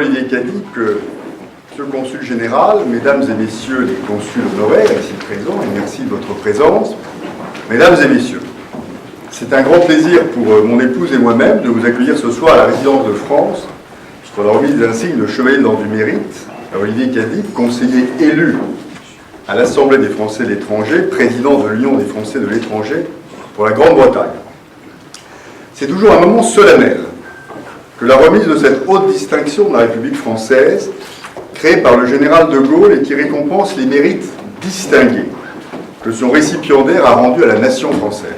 Olivier Cadic, Monsieur le Consul Général, Mesdames et Messieurs les consuls honoraires ici présents, et merci de votre présence. Mesdames et Messieurs, c'est un grand plaisir pour mon épouse et moi-même de vous accueillir ce soir à la résidence de France pour la remise d'insigne de Chevalier de l'Ordre du Mérite à Olivier Cadic, conseiller élu à l'Assemblée des Français de l'étranger, président de l'Union des Français de l'étranger pour la Grande-Bretagne. C'est toujours un moment solennel que la remise de cette haute distinction de la République française, créée par le général de Gaulle et qui récompense les mérites distingués que son récipiendaire a rendus à la nation française.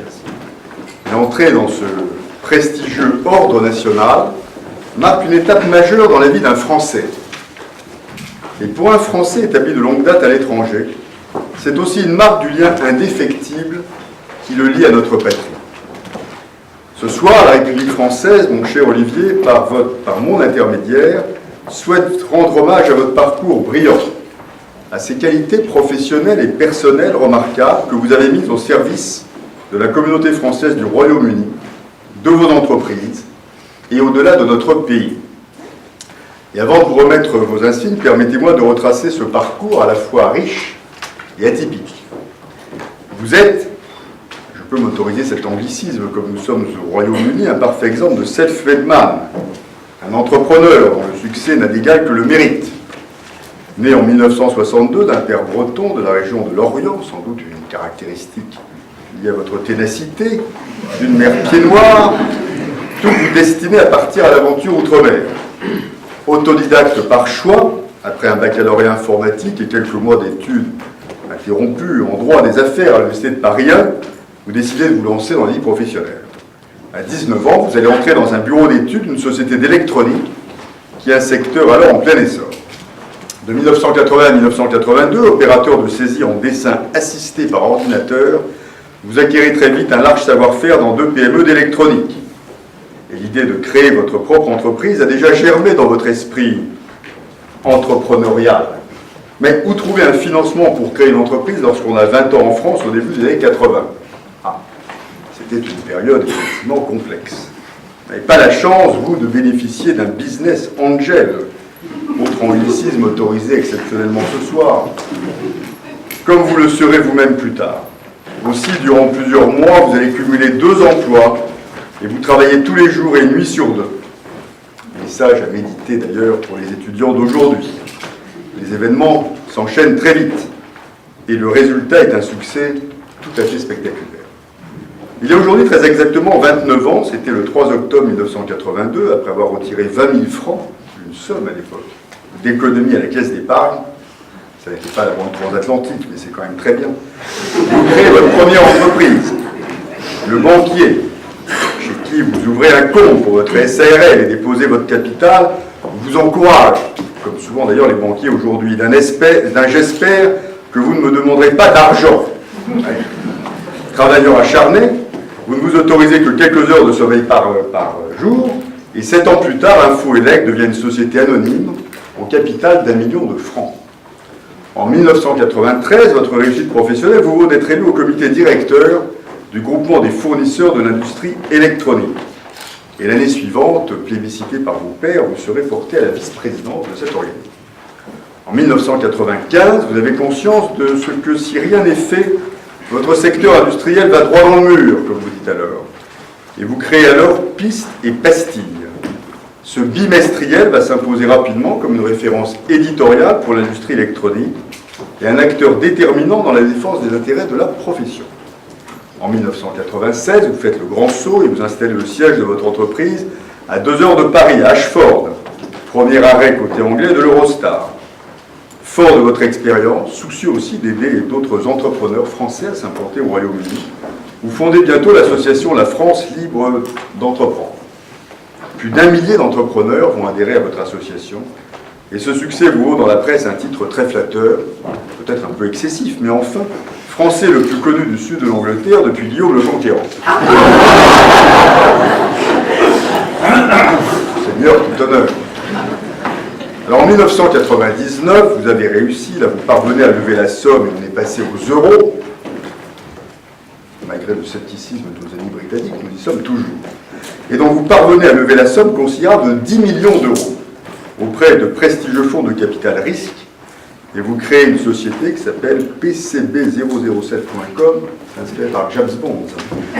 L'entrée dans ce prestigieux ordre national marque une étape majeure dans la vie d'un Français. Et pour un Français établi de longue date à l'étranger, c'est aussi une marque du lien indéfectible qui le lie à notre patrie. Ce soir, la République française, mon cher Olivier, par mon intermédiaire, souhaite rendre hommage à votre parcours brillant, à ces qualités professionnelles et personnelles remarquables que vous avez mises au service de la communauté française du Royaume-Uni, de vos entreprises et au-delà de notre pays. Et avant de vous remettre vos insignes, permettez-moi de retracer ce parcours à la fois riche et atypique. Vous êtes, je peux m'autoriser cet anglicisme comme nous sommes au Royaume-Uni, un parfait exemple de self-made man, un entrepreneur dont le succès n'a d'égal que le mérite. Né en 1962 d'un père breton de la région de l'Orient, sans doute une caractéristique liée à votre ténacité, d'une mère pied noir, tout vous destiné à partir à l'aventure outre-mer. Autodidacte par choix, après un baccalauréat informatique et quelques mois d'études interrompues en droit des affaires à l'Université de Paris 1, vous décidez de vous lancer dans la vie professionnelle. À 19 ans, vous allez entrer dans un bureau d'études d'une société d'électronique qui est un secteur alors en plein essor. De 1980 à 1982, opérateur de saisie en dessin assisté par ordinateur, vous acquérez très vite un large savoir-faire dans 2 PME d'électronique. Et l'idée de créer votre propre entreprise a déjà germé dans votre esprit entrepreneurial. Mais où trouver un financement pour créer une entreprise lorsqu'on a 20 ans en France au début des années 80 ? C'était une période effectivement complexe. Vous n'avez pas la chance, vous, de bénéficier d'un business angel, autre anglicisme autorisé exceptionnellement ce soir, comme vous le serez vous-même plus tard. Aussi, durant plusieurs mois, vous allez cumuler 2 emplois et vous travaillez tous les jours et une nuit sur 2. Message à méditer d'ailleurs pour les étudiants d'aujourd'hui. Les événements s'enchaînent très vite et le résultat est un succès tout à fait spectaculaire. Il y a aujourd'hui très exactement 29 ans, c'était le 3 octobre 1982, après avoir retiré 20 000 francs, une somme à l'époque, d'économie à la caisse d'épargne. Ça n'était pas la banque transatlantique, mais c'est quand même très bien. Vous créez votre première entreprise, le banquier, chez qui vous ouvrez un compte pour votre SARL et déposez votre capital, vous encourage, comme souvent d'ailleurs les banquiers aujourd'hui, d'un j'espère que vous ne me demanderez pas d'argent. Travailleur acharné, vous ne vous autorisez que quelques heures de sommeil par jour, et 7 ans plus tard, Info Élec devient une société anonyme au capital d'1 million de francs. En 1993, votre réussite professionnelle vous vaut d'être élu au comité directeur du groupement des fournisseurs de l'industrie électronique. Et l'année suivante, plébiscité par vos pairs, vous serez porté à la vice-présidence de cet organisme. En 1995, vous avez conscience de ce que, si rien n'est fait, votre secteur industriel va droit dans le mur, comme vous dites alors. Et vous créez alors Piste et Pastille. Ce bimestriel va s'imposer rapidement comme une référence éditoriale pour l'industrie électronique et un acteur déterminant dans la défense des intérêts de la profession. En 1996, vous faites le grand saut et vous installez le siège de votre entreprise à 2 heures de Paris, à Ashford, premier arrêt côté anglais de l'Eurostar. Fort de votre expérience, soucieux aussi d'aider d'autres entrepreneurs français à s'implanter au Royaume-Uni, vous fondez bientôt l'association La France Libre d'Entreprendre. Plus d'1 millier d'entrepreneurs vont adhérer à votre association, et ce succès vous vaut dans la presse un titre très flatteur, peut-être un peu excessif, mais enfin, Français le plus connu du sud de l'Angleterre depuis Guillaume le Conquérant. Seigneur, tout honneur. Alors en 1999, vous avez réussi, là vous parvenez à lever la somme et on est passé aux euros. Malgré le scepticisme de nos amis britanniques, nous y sommes toujours. Et donc vous parvenez à lever la somme considérable de 10 millions d'euros. auprès de prestigieux fonds de capital risque, et vous créez une société qui s'appelle PCB007.com, inspirée par James Bond,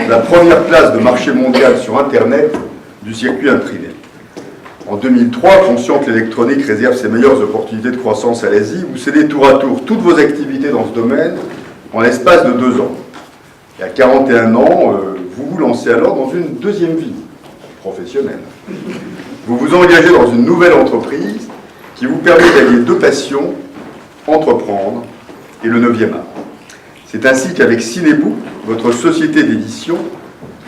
la première place de marché mondial sur Internet du circuit imprimé. En 2003, conscient que l'électronique réserve ses meilleures opportunités de croissance à l'Asie, vous cédez tour à tour toutes vos activités dans ce domaine en l'espace de 2 ans. Et à 41 ans, vous vous lancez alors dans une deuxième vie professionnelle. Vous vous engagez dans une nouvelle entreprise qui vous permet d'allier 2 passions, entreprendre et le 9e art. C'est ainsi qu'avec Cinebook, votre société d'édition,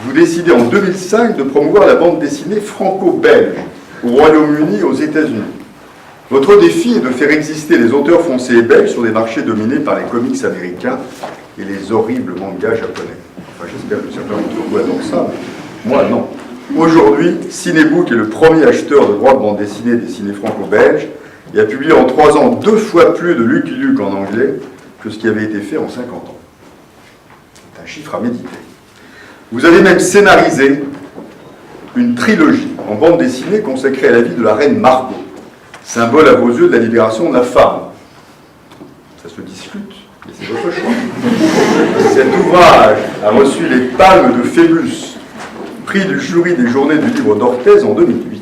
vous décidez en 2005 de promouvoir la bande dessinée franco-belge au Royaume-Uni et aux États-Unis. Votre défi est de faire exister les auteurs français et belges sur des marchés dominés par les comics américains et les horribles mangas japonais. Enfin, j'espère que certains d'entre vous adorent ça, mais moi non. Aujourd'hui, Cinebook est le premier acheteur de droits de bande dessinée dessinée franco-belge et a publié en 3 ans 2 fois plus de Lucky Luke en anglais que ce qui avait été fait en 50 ans. C'est un chiffre à méditer. Vous avez même scénarisé une trilogie en bande dessinée consacrée à la vie de la reine Margot, symbole à vos yeux de la libération de la femme. Ça se discute, mais c'est votre choix. Cet ouvrage a reçu les palmes de Phébus, prix du jury des Journées du livre d'Orthez en 2008.